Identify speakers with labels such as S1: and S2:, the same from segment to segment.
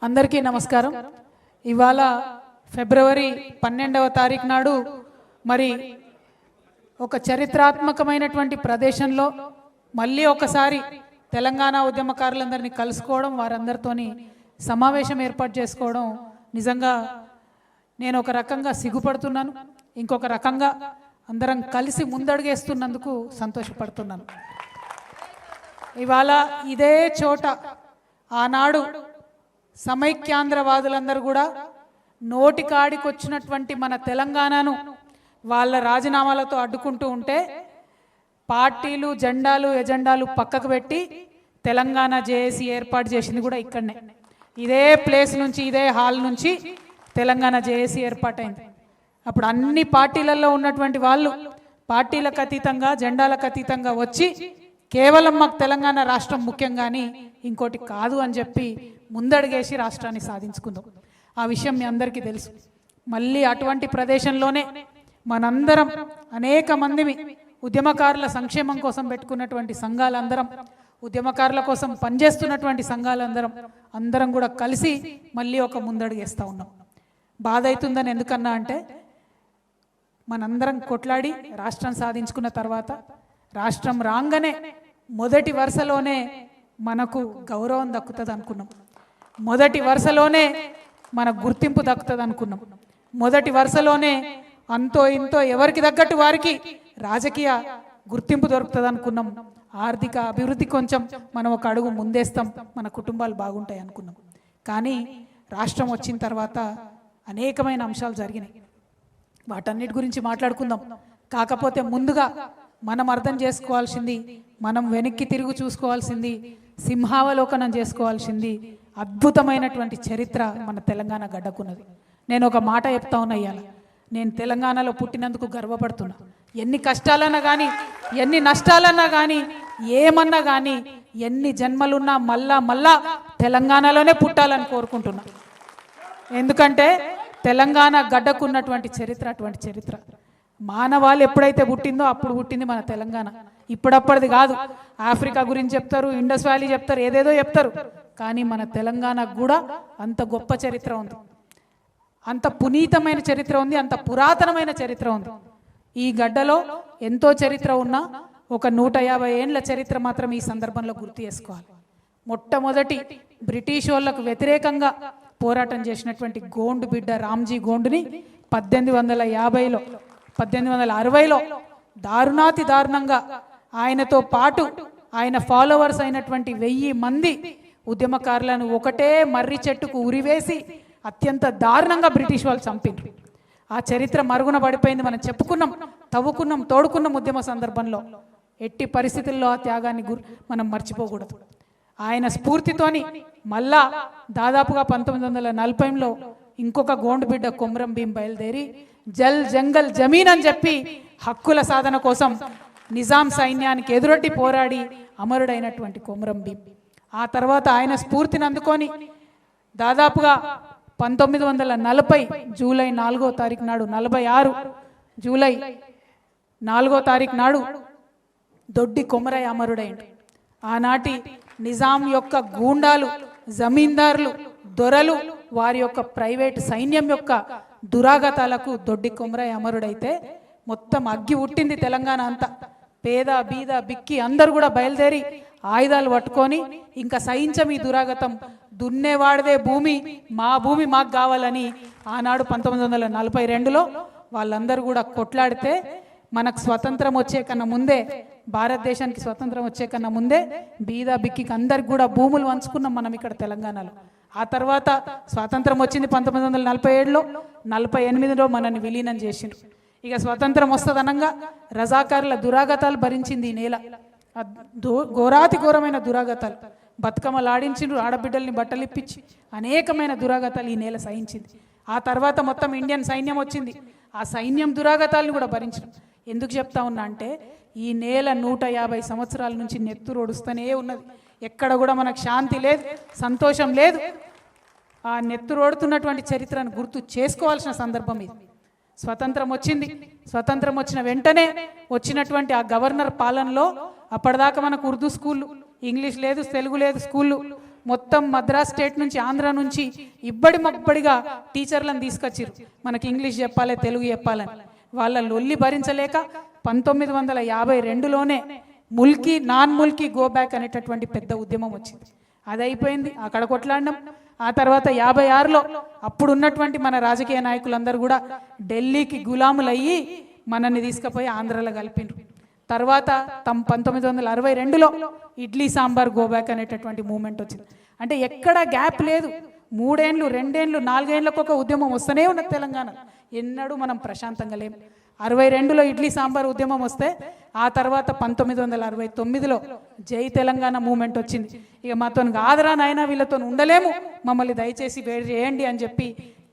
S1: అందరికీ నమస్కారం. ఇవాళ ఫిబ్రవరి 12వ తారీఖు నాడు మరి ఒక చరిత్రాత్మకమైనటువంటి ప్రదేశంలో మళ్ళీ ఒకసారి తెలంగాణ ఉద్యమకారులందరినీ కలుసుకోవడం, వారందరితోని సమావేశం ఏర్పాటు చేసుకోవడం నిజంగా నేను ఒక రకంగా సిగ్గుపడుతున్నాను, ఇంకొక రకంగా అందరం కలిసి ముందడుగేస్తున్నందుకు సంతోషపడుతున్నాను. ఇవాళ ఇదే చోట ఆనాడు సమైక్యాంధ్రవాదులందరూ కూడా నోటికాడికి వచ్చినటువంటి మన తెలంగాణను వాళ్ళ రాజీనామాలతో అడ్డుకుంటూ ఉంటే పార్టీలు జెండాలు ఎజెండాలు పక్కకు పెట్టి తెలంగాణ జేఏసీ ఏర్పాటు చేసింది కూడా ఇక్కడనే, ఇదే ప్లేస్ నుంచి, ఇదే హాల్ నుంచి తెలంగాణ జేఏసీ ఏర్పాటైంది. అప్పుడు అన్ని పార్టీలలో ఉన్నటువంటి వాళ్ళు పార్టీలకు అతీతంగా జెండాలకు అతీతంగా వచ్చి కేవలం మాకు తెలంగాణ రాష్ట్రం ముఖ్యం కానీ ఇంకోటి కాదు అని చెప్పి ముందడుగేసి రాష్ట్రాన్ని సాధించుకుందాం. ఆ విషయం మీ అందరికీ తెలుసు. మళ్ళీ అటువంటి ప్రదేశంలోనే మనందరం అనేక మందిని ఉద్యమకారుల సంక్షేమం కోసం పెట్టుకున్నటువంటి సంఘాలందరం, ఉద్యమకారుల కోసం పనిచేస్తున్నటువంటి సంఘాలందరం కూడా కలిసి మళ్ళీ ఒక ముందడుగేస్తూ ఉన్నాం. బాధ అవుతుందని ఎందుకన్నా అంటే మనందరం కొట్లాడి రాష్ట్రం సాధించుకున్న తర్వాత రాష్ట్రం రాగానే మొదటి వరుసలోనే మనకు గౌరవం దక్కుతుంది అనుకున్నాం, మొదటి వరుసలోనే మన గుర్తింపు దక్కుతుంది అనుకున్నాం, మొదటి వరుసలోనే అంతో ఇంతో ఎవరికి తగ్గట్టు వారికి రాజకీయ గుర్తింపు దొరుకుతుంది అనుకున్నాం, ఆర్థిక అభివృద్ధి కొంచెం మనం ఒక అడుగు ముందేస్తాం, మన కుటుంబాలు బాగుంటాయి అనుకున్నాం. కానీ రాష్ట్రం వచ్చిన తర్వాత అనేకమైన అంశాలు జరిగినాయి, వాటన్నిటి గురించి మాట్లాడుకుందాం. కాకపోతే ముందుగా మనం అర్థం చేసుకోవాల్సింది, మనం వెనక్కి తిరిగి చూసుకోవాల్సింది, సింహావలోకనం చేసుకోవాల్సింది అద్భుతమైనటువంటి చరిత్ర మన తెలంగాణ గడ్డకున్నది. నేను ఒక మాట చెప్తా ఉన్నా, ఇవాళ నేను తెలంగాణలో పుట్టినందుకు గర్వపడుతున్నా. ఎన్ని కష్టాలన్నా కానీ, ఎన్ని నష్టాలన్నా కానీ, ఏమన్నా కానీ, ఎన్ని జన్మలున్నా మళ్ళా తెలంగాణలోనే పుట్టాలని కోరుకుంటున్నా. ఎందుకంటే తెలంగాణ గడ్డకున్నటువంటి చరిత్ర అటువంటి చరిత్ర. మానవాళి ఎప్పుడైతే పుట్టిందో అప్పుడు పుట్టింది మన తెలంగాణ, ఇప్పుడప్పటిది కాదు. ఆఫ్రికా గురించి చెప్తారు, ఇండస్ వ్యాలీ చెప్తారు, ఏదేదో చెప్తారు, కానీ మన తెలంగాణకు కూడా అంత గొప్ప చరిత్ర ఉంది, అంత పునీతమైన చరిత్ర ఉంది, అంత పురాతనమైన చరిత్ర ఉంది. ఈ గడ్డలో ఎంతో చరిత్ర ఉన్నా ఒక 150 ఏండ్ల చరిత్ర మాత్రం ఈ సందర్భంలో గుర్తు చేసుకోవాలి. మొట్టమొదటి బ్రిటిష్ వాళ్ళకు వ్యతిరేకంగా పోరాటం చేసినటువంటి గోండు బిడ్డ రామ్జీ గోండుని 1860లో దారుణాతి దారుణంగా ఆయనతో పాటు ఆయన ఫాలోవర్స్ అయినటువంటి 1000 మంది ఉద్యమకారులను ఒకటే మర్రి చెట్టుకు ఉరివేసి అత్యంత దారుణంగా బ్రిటిష్ వాళ్ళు చంపిండ్రు. ఆ చరిత్ర మరుగున పడిపోయింది. మనం చెప్పుకున్నాం, తవ్వుకున్నాం, తోడుకున్నాం ఉద్యమ సందర్భంలో. ఎట్టి పరిస్థితుల్లో ఆ త్యాగాన్ని మనం మర్చిపోకూడదు. ఆయన స్ఫూర్తితోని మళ్ళా దాదాపుగా 1940లో ఇంకొక గోండు బిడ్డ కొమరం భీం బయలుదేరి జల్ జంగల్ జమీన్ అని చెప్పి హక్కుల సాధన కోసం నిజాం సైన్యానికి ఎదురొడ్డి పోరాడి అమరుడైనటువంటి కొమరం భీం. ఆ తర్వాత ఆయన స్ఫూర్తిని అందుకొని దాదాపుగా 1940 జూలై 4వ తారీఖు నాడు, 46 జూలై 4వ తారీఖు నాడు దొడ్డి కొమరయ్య అమరుడైండు. ఆనాటి నిజాం యొక్క గూండాలు, జమీందారులు, దొరలు, వారి యొక్క ప్రైవేట్ సైన్యం యొక్క దురాగతాలకు దొడ్డి కొమరయ్య అమరుడైతే మొత్తం అగ్గి ఉట్టింది తెలంగాణ అంతా. పేద బీద బిక్కి అందరు కూడా బయలుదేరి ఆయుధాలు పట్టుకొని ఇంకా సహించం ఈ దురాగతం, దున్నేవాడిదే భూమి, మా భూమి మాకు కావాలని ఆనాడు 1942లో వాళ్ళందరూ కూడా కొట్లాడితే మనకు స్వతంత్రం వచ్చే కన్నా ముందే, భారతదేశానికి స్వతంత్రం వచ్చే కన్నా ముందే బీద బిక్కికి అందరికి కూడా భూములు వంచుకున్నాం మనం ఇక్కడ తెలంగాణలో. ఆ తర్వాత స్వాతంత్రం వచ్చింది 1947లో, 48లో మనల్ని విలీనం చేసిండ్రు. ఇక స్వతంత్రం వస్తుందనంగా రజాకారుల దురాగతాలు భరించింది ఈ నేల, ఘోరాతి ఘోరమైన దురాగతాలు. బతుకమ్మలు ఆడించిండ్రు, ఆడబిడ్డల్ని బట్టలు ఇప్పించి అనేకమైన దురాగతాలు ఈ నేల సహించింది. ఆ తర్వాత మొత్తం ఇండియన్ సైన్యం వచ్చింది, ఆ సైన్యం దురాగతాలను కూడా భరించింది. ఎందుకు చెప్తా ఉన్నా అంటే ఈ నేల 150 సంవత్సరాల నుంచి నెత్తురు ఒడుస్తూనే ఉన్నది. ఎక్కడ కూడా మనకు శాంతి లేదు, సంతోషం లేదు. ఆ నెత్తురోడుతున్నటువంటి చరిత్రను గుర్తు చేసుకోవాల్సిన సందర్భం ఇది. స్వతంత్రం వచ్చింది, స్వతంత్రం వచ్చిన వెంటనే వచ్చినటువంటి ఆ గవర్నర్ పాలనలో అప్పటిదాకా మనకు ఉర్దూ స్కూళ్ళు, ఇంగ్లీష్ లేదు, తెలుగు లేదు, స్కూళ్ళు మొత్తం మద్రాస్ స్టేట్ నుంచి ఆంధ్ర నుంచి ఇబ్బడి మబ్బడిగా టీచర్లను తీసుకొచ్చిర్రు మనకి ఇంగ్లీష్ చెప్పాలి తెలుగు చెప్పాలని. వాళ్ళ లొల్లి భరించలేక 1952లోనే mulki non mulki go back అనేటటువంటి పెద్ద ఉద్యమం వచ్చింది. అది అయిపోయింది, అక్కడ కొట్లాడినాం. ఆ తర్వాత 56లో అప్పుడు ఉన్నటువంటి మన రాజకీయ నాయకులందరూ కూడా ఢిల్లీకి గులాములయ్యి మనల్ని తీసుకుపోయి ఆంధ్రలో కలిపిండ్రు. తర్వాత 1962లో ఇడ్లీ సాంబార్ గోబ్యాక్ అనేటటువంటి మూమెంట్ వచ్చింది. అంటే ఎక్కడ గ్యాప్ లేదు, 3 ఏళ్ళు 2 ఏళ్ళు 4 ఏళ్ళకు ఒక ఉద్యమం వస్తూనే ఉన్నది తెలంగాణ. ఎన్నడూ మనం ప్రశాంతంగా లేము. 62లో ఇడ్లీ సాంబార్ ఉద్యమం వస్తే ఆ తర్వాత 1969లో జై తెలంగాణ మూమెంట్ వచ్చింది. ఇక మాతో కాదురా నాయన వీళ్ళతో ఉండలేము, మమ్మల్ని దయచేసి వేరు చేయండి అని చెప్పి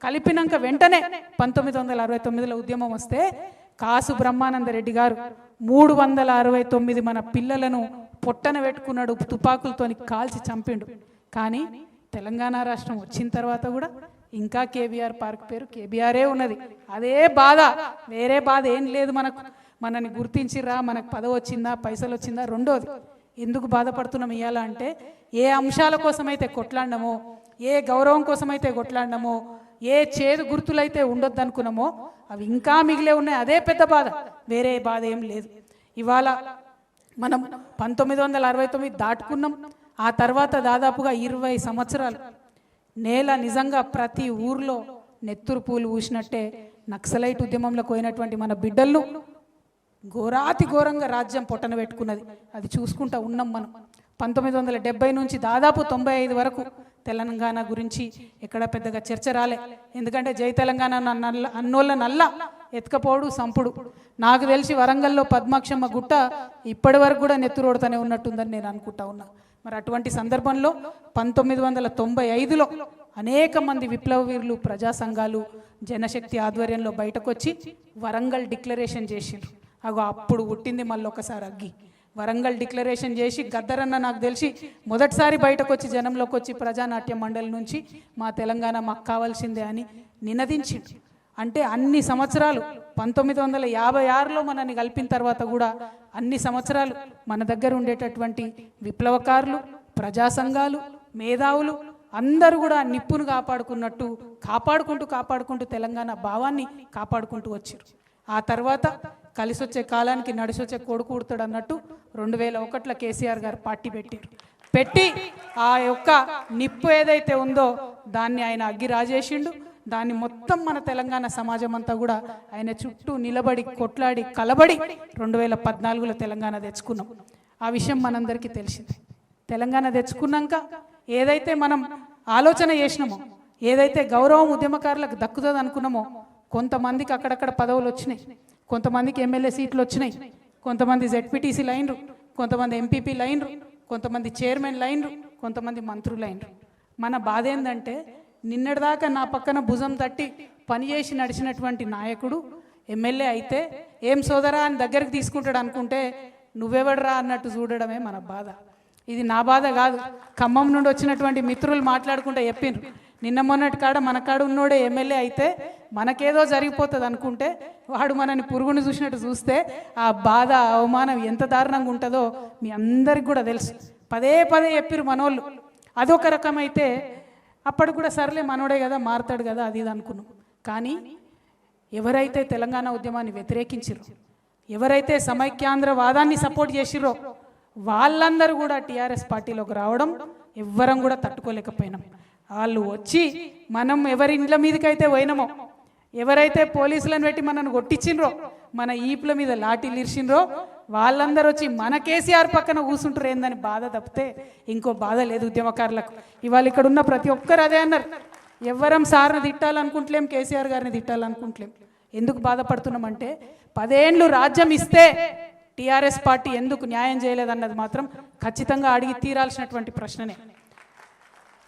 S1: కలిపినాక వెంటనే 1969లో ఉద్యమం వస్తే కాసు బ్రహ్మానందరెడ్డి గారు 369 మన పిల్లలను పొట్టన పెట్టుకున్నాడు, తుపాకులతోని కాల్చి చంపిండు. కానీ తెలంగాణ రాష్ట్రం వచ్చిన తర్వాత కూడా ఇంకా కేబీఆర్ పార్క్ పేరు కేబీఆరే ఉన్నది. అదే బాధ, వేరే బాధ ఏం లేదు మనకు. మనని గుర్తించిర్రా, మనకు పదవి వచ్చిందా, పైసలు వచ్చిందా, రెండోది. ఎందుకు బాధపడుతున్నాం ఇవాళ అంటే ఏ అంశాల కోసమైతే కొట్లాడినామో, ఏ గౌరవం కోసమైతే కొట్లాడినామో, ఏ చేదు గుర్తులైతే ఉండొద్దు అనుకున్నామో అవి ఇంకా మిగిలే ఉన్నాయి. అదే పెద్ద బాధ, వేరే బాధ ఏం లేదు. ఇవాళ మనం 1969 దాటుకున్నాం. ఆ తర్వాత దాదాపుగా 20 సంవత్సరాలు నేల నిజంగా ప్రతి ఊర్లో నెత్తురు పూలు ఊసినట్టే నక్సలైట్ ఉద్యమంలో పోయినటువంటి మన బిడ్డలను ఘోరాతి ఘోరంగా రాజ్యం పొట్టన పెట్టుకున్నది. అది చూసుకుంటా ఉన్నాం మనం. 1970 నుంచి దాదాపు 95 వరకు తెలంగాణ గురించి ఎక్కడ పెద్దగా చర్చ రాలే. ఎందుకంటే జై తెలంగాణ అన్నోళ్ళ నల్ల ఎత్తుకపోడు సంపుడు. నాకు తెలిసి వరంగల్లో పద్మాక్షమ్మ గుట్ట ఇప్పటి వరకు కూడా నెత్తురోడుతూనే ఉన్నట్టుందని నేను అనుకుంటా ఉన్నా. మరి అటువంటి సందర్భంలో 1995లో అనేక మంది విప్లవ వీరులు, ప్రజా సంఘాలు, జనశక్తి ఆధ్వర్యంలో బయటకు వచ్చి వరంగల్ డిక్లరేషన్ చేసిండ్రు. అగో అప్పుడు పుట్టింది మళ్ళీ ఒకసారి అగ్గి. వరంగల్ డిక్లరేషన్ చేసి గద్దరన్న నాకు తెలిసి మొదటిసారి బయటకు వచ్చి జనంలోకి వచ్చి ప్రజానాట్య మండలి నుంచి మా తెలంగాణ మాకు కావాల్సిందే అని నినదించిండు. అంటే అన్ని సంవత్సరాలు 1956లో మనని కలిపిన తర్వాత కూడా అన్ని సంవత్సరాలు మన దగ్గర ఉండేటటువంటి విప్లవకారులు, ప్రజా సంఘాలు, మేధావులు అందరూ కూడా నిప్పును కాపాడుకుంటూ తెలంగాణ భావాన్ని కాపాడుకుంటూ వచ్చారు. ఆ తర్వాత కలిసొచ్చే కాలానికి నడిసొచ్చే కొడుకు ఉడతాడు అన్నట్టు 2001లో కేసీఆర్ గారు పార్టీ పెట్టి ఆ యొక్క నిప్పు ఏదైతే ఉందో దాన్ని ఆయన అగ్గి రాజేసిండు. దాన్ని మొత్తం మన తెలంగాణ సమాజం అంతా కూడా ఆయన చుట్టూ నిలబడి కొట్లాడి కలబడి 2014లో తెలంగాణ తెచ్చుకున్నాం. ఆ విషయం మనందరికీ తెలిసింది. తెలంగాణ తెచ్చుకున్నాక ఏదైతే మనం ఆలోచన చేసినామో, ఏదైతే గౌరవం ఉద్యమకారులకు దక్కుతుంది అనుకున్నామో, కొంతమందికి అక్కడక్కడ పదవులు వచ్చినాయి, కొంతమందికి ఎమ్మెల్యే సీట్లు వచ్చినాయి, కొంతమంది జెడ్పీటీసీ లైన్రు, కొంతమంది ఎంపీపీ లైన్రు, కొంతమంది చైర్మన్ లైన్రు, కొంతమంది మంత్రులు లైన్రు. మన బాధ ఏంటంటే నిన్నటిదాకా నా పక్కన భుజం తట్టి పనిచేసి నడిచినటువంటి నాయకుడు ఎమ్మెల్యే అయితే ఏం సోదరా అని దగ్గరికి తీసుకుంటాడు అనుకుంటే నువ్వెవడరా అన్నట్టు చూడడమే మన బాధ. ఇది నా బాధ కాదు, ఖమ్మం నుండి వచ్చినటువంటి మిత్రులు మాట్లాడుకుంటే చెప్పిండ్రు. నిన్న మొన్నటి కాడ మన కాడ ఉన్నోడే ఎమ్మెల్యే అయితే మనకేదో జరిగిపోతుంది అనుకుంటే వాడు మనని పురుగుని చూసినట్టు చూస్తే ఆ బాధ, అవమానం ఎంత దారుణంగా ఉంటుందో మీ అందరికి కూడా తెలుసు. పదే చెప్పిరు మనోళ్ళు. అదొక రకమైతే అప్పటికి కూడా సర్లే మనోడే కదా, మారుతాడు కదా, అది ఇది అనుకున్నాం. కానీ ఎవరైతే తెలంగాణ ఉద్యమాన్ని వ్యతిరేకించిరో, ఎవరైతే సమైక్యాంధ్ర వాదాన్ని సపోర్ట్ చేసిరో వాళ్ళందరూ కూడా టీఆర్ఎస్ పార్టీలోకి రావడం ఎవ్వరం కూడా తట్టుకోలేకపోయినాం. వాళ్ళు వచ్చి మనం ఎవరి ఇండ్ల మీదకైతే పోయినామో, ఎవరైతే పోలీసులను పెట్టి మనను కొట్టించిండ్రో, మన ఈపుల మీద లాఠీలు ఇరిచిండ్రో వాళ్ళందరూ వచ్చి మన కేసీఆర్ పక్కన కూర్చుంటారు ఏందని బాధ తప్పితే ఇంకో బాధ లేదు ఉద్యమకారులకు. ఇవాళ ఇక్కడ ఉన్న ప్రతి ఒక్కరు అదే అన్నారు. ఎవ్వరం సార్ని తిట్టాలనుకుంటలేం, కేసీఆర్ గారిని తిట్టాలనుకుంటలేం. ఎందుకు బాధపడుతున్నామంటే 10 ఏళ్ళు రాజ్యం ఇస్తే టీఆర్ఎస్ పార్టీ ఎందుకు న్యాయం చేయలేదన్నది మాత్రం ఖచ్చితంగా అడిగి తీరాల్సినటువంటి ప్రశ్ననే.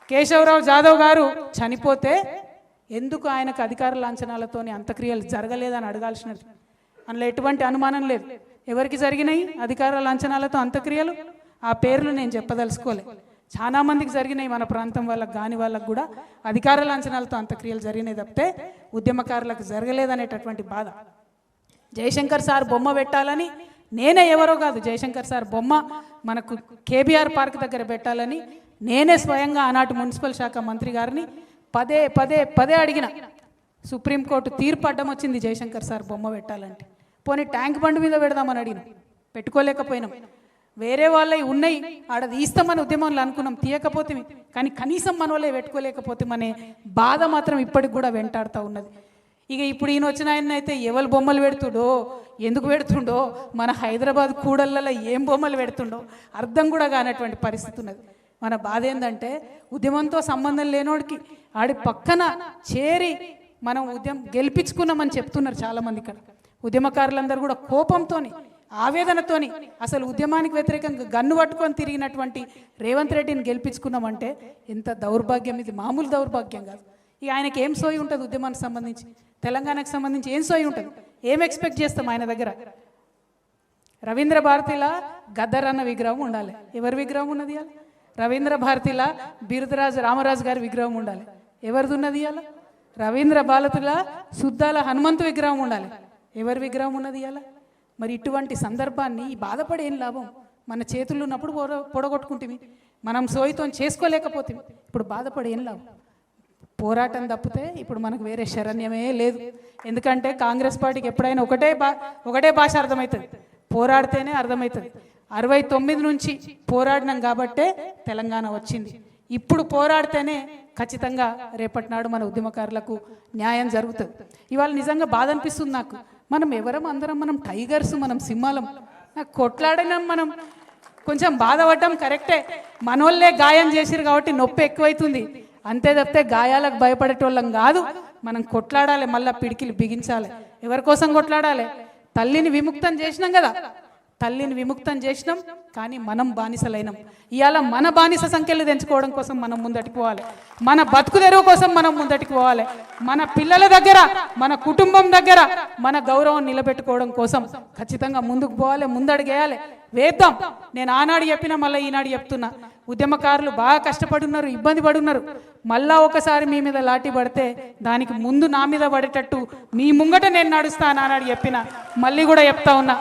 S1: కేశవరావు జాదవ్ గారు చనిపోతే ఎందుకు ఆయనకు అధికార లాంఛనాలతోని అంత్యక్రియలు జరగలేదని అడగాల్సినది. అందులో ఎటువంటి అనుమానం లేదు. ఎవరికి జరిగినాయి అధికార లాంఛనాలతో అంత్యక్రియలు? ఆ పేర్లు నేను చెప్పదలుచుకోలే. చాలా మందికి జరిగినాయి, మన ప్రాంతం వాళ్ళకి కాని వాళ్ళకు కూడా అధికార లాంఛనాలతో అంత్యక్రియలు జరిగినాయి తప్పితే ఉద్యమకారులకు జరగలేదనేటటువంటి బాధ. జయశంకర్ సార్ బొమ్మ పెట్టాలని, నేనే ఎవరో కాదు, జయశంకర్ సార్ బొమ్మ మనకు కేబీఆర్ పార్క్ దగ్గర పెట్టాలని నేనే స్వయంగా ఆనాటి మున్సిపల్ శాఖ మంత్రి గారిని పదే పదే పదే అడిగిన. సుప్రీంకోర్టు తీర్పు అడ్డం వచ్చింది జయశంకర్ సార్ బొమ్మ పెట్టాలంటే. పోనీ ట్యాంక్ బండ్ మీద పెడదామని అడిగినాం, పెట్టుకోలేకపోయినాం. వేరే వాళ్ళవి ఉన్నాయి ఆడ తీస్తామని ఉద్యమంలో అనుకున్నాం, తీయకపోతే. కానీ కనీసం మన వాళ్ళే పెట్టుకోలేకపోతే అనే బాధ మాత్రం ఇప్పటికి కూడా వెంటాడుతూ ఉన్నది. ఇక ఇప్పుడు ఈయన వచ్చిన ఆయన అయితే ఎవరు బొమ్మలు పెడుతుండో, ఎందుకు పెడుతుండో, మన హైదరాబాద్ కూడళ్ళలో ఏం బొమ్మలు పెడుతుండో అర్థం కూడా కానటువంటి పరిస్థితి ఉన్నది. మన బాధ ఏంటంటే ఉద్యమంతో సంబంధం లేనోడికి ఆడి పక్కన చేరి మనం గెలిపించుకున్నామని చెప్తున్నారు చాలామంది. ఇక్కడ ఉద్యమకారులందరూ కూడా కోపంతోని, ఆవేదనతోని, అసలు ఉద్యమానికి వ్యతిరేకంగా గన్ను పట్టుకొని తిరిగినటువంటి రేవంత్ రెడ్డిని గెలిపించుకున్నామంటే ఎంత దౌర్భాగ్యం! ఇది మామూలు దౌర్భాగ్యం కాదు. ఇక ఆయనకి ఏం సోయి ఉంటుంది ఉద్యమానికి సంబంధించి, తెలంగాణకు సంబంధించి ఏం సోయి ఉంటుంది? ఏం ఎక్స్పెక్ట్ చేస్తాం ఆయన దగ్గర? రవీంద్ర భారతిలా గద్దర్ అన్న విగ్రహం ఉండాలి. ఎవరి విగ్రహం ఉన్నది ఇవాళ? రవీంద్ర భారతిలా బిరుదరాజు రామరాజు గారి విగ్రహం ఉండాలి. ఎవరిది ఉన్నది ఇవాళ? రవీంద్ర భారతిలా సుద్దాల హనుమంతు విగ్రహం ఉండాలి. ఎవరి విగ్రహం ఉన్నది ఇవాళ? మరి ఇటువంటి సందర్భాన్ని బాధపడి ఏం లాభం? మన చేతుల్లో ఉన్నప్పుడు పొడగొట్టుకుంటుంది, మనం సోయితో చేసుకోలేకపోతే ఇప్పుడు బాధపడి ఏం లాభం? పోరాటం తప్పితే ఇప్పుడు మనకు వేరే శరణ్యమే లేదు. ఎందుకంటే కాంగ్రెస్ పార్టీకి ఎప్పుడైనా ఒకటే భాష అర్థమవుతుంది, పోరాడితేనే అర్థమవుతుంది. 69 నుంచి పోరాడినాం కాబట్టే తెలంగాణ వచ్చింది. ఇప్పుడు పోరాడితేనే ఖచ్చితంగా రేపటి నాడు మన ఉద్యమకారులకు న్యాయం జరుగుతుంది. ఇవాళ నిజంగా బాధ అనిపిస్తుంది నాకు. మనం ఎవరం? అందరం మనం టైగర్స్, మనం సింహాలం. నాకు కొట్లాడినాం, మనం కొంచెం బాధపడ్డాం కరెక్టే. మనోళ్ళే గాయం చేసిరు కాబట్టి నొప్పి ఎక్కువైతుంది, అంతే తప్పితే గాయాలకు భయపడేటోళ్ళం కాదు. మనం కొట్లాడాలి, మళ్ళీ పిడికిలు బిగించాలి. ఎవరి కోసం కొట్లాడాలి? తల్లిని విముక్తం చేసినాం కదా, తల్లిని విముక్తం చేసినాం, కానీ మనం బానిసలైనాం. ఇవాళ మన బానిస సంఖ్యలు తెంచుకోవడం కోసం మనం ముందటికి పోవాలి, మన బతుకు తెరువు కోసం మనం ముందటికి పోవాలి, మన పిల్లల దగ్గర, మన కుటుంబం దగ్గర మన గౌరవం నిలబెట్టుకోవడం కోసం ఖచ్చితంగా ముందుకు పోవాలి, ముందడుగేయాలి, వేద్దాం. నేను ఆనాడు చెప్పినా మళ్ళీ ఈనాడు చెప్తున్నా, ఉద్యమకారులు బాగా కష్టపడున్నారు, ఇబ్బంది పడున్నారు. మళ్ళా ఒకసారి మీ మీద లాఠీ పడితే దానికి ముందు నా మీద పడేటట్టు మీ ముంగట నేను నడుస్తాను ఆనాడు చెప్పిన, మళ్ళీ కూడా చెప్తా ఉన్నా.